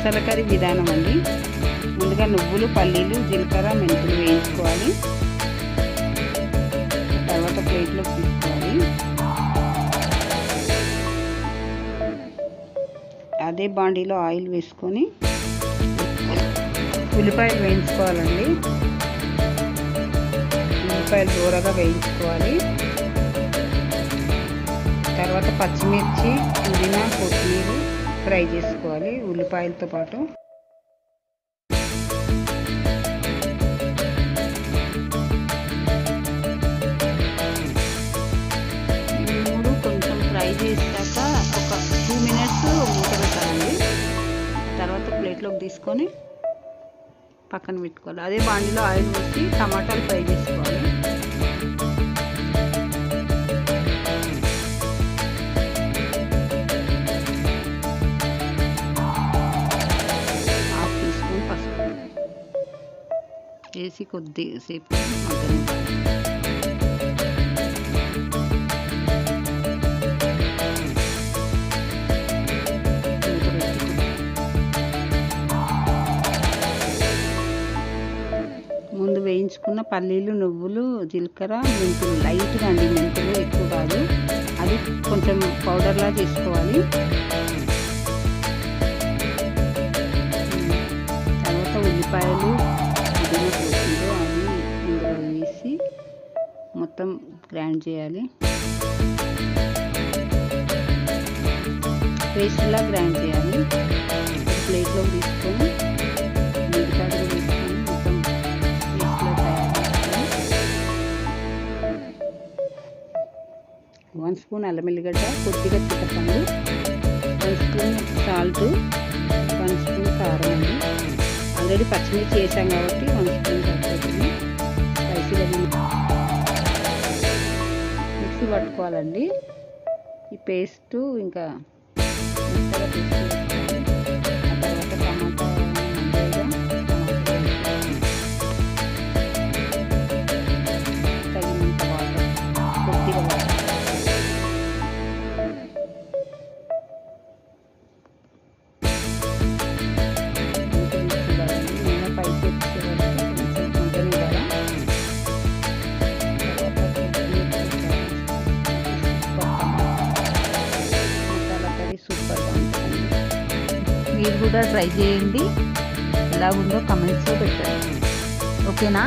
Masala curry విధానం అండి. ముందుగా నువ్వులు, పల్లీలు, జీలకర్ర, మెంతులు వేయించుకోవాలి. తర్వాత ప్లేట్లో తీసుకోవాలి. అదే బాండీలో ఆయిల్ వేసుకొని ఉల్లిపాయలు వేయించుకోవాలండి. ఉల్లిపాయలు దూరగా వేయించుకోవాలి. తర్వాత పచ్చిమిర్చి, పుదీనా, కొత్తిమీర ఫ్రై చేసుకోవాలి ఉల్లిపాయలతో పాటు. ఈ మూడు కొంచెం ఫ్రై చేశాక ఒక 2 minutes మూత పెట్టాలండి. తర్వాత ప్లేట్లోకి తీసుకొని పక్కన పెట్టుకోవాలి. అదే బాండీలో ఆయిల్ వేసి టమాటాలు ఫ్రై చేసుకోవాలి. వేసి కొద్దిసేపు ముందు వేయించుకున్న పల్లీలు, నువ్వులు, జీలకర్ర, మెంతులు లైట్గా అండి, మెంతులు ఎక్కువ కాదు, అది కొంచెం పౌడర్లా చేసుకోవాలి. తర్వాత ఉల్లిపాయలు, పుదీనా, అవి ఇందులో వేసి మొత్తం గ్రైండ్ చేయాలి. పేస్ట్లా గ్రైండ్ చేయాలి. ప్లేట్లో తీసుకొని మిగతా వేసుకొని మొత్తం పేస్ట్లా తయారు చేసుకొని 1 స్పూన్ అల్లం ఎల్లిగడ్డ, కొద్దిగా చింతపండు, 1 స్పూన్ సాల్ట్, 1 స్పూన్ కారం అండి. ఆల్రెడీ పచ్చిమిర్చి వేసాం కాబట్టి 1 స్పూన్ సరిపోతుంది. స్పైసీగా మిక్సీ పట్టుకోవాలండి. ఈ పేస్టు ఇంకా మెత్తగా పేస్ట్ వేసుకోవాలి. ఆ తర్వాత టమాటా తగినంత వాటర్, కొద్దిగా వాటర్ సూపర్గా ఉంటుంది. మీరు కూడా ట్రై చేయండి. ఎలా ఉందో కమెంట్స్లో పెట్టండి. ఓకేనా?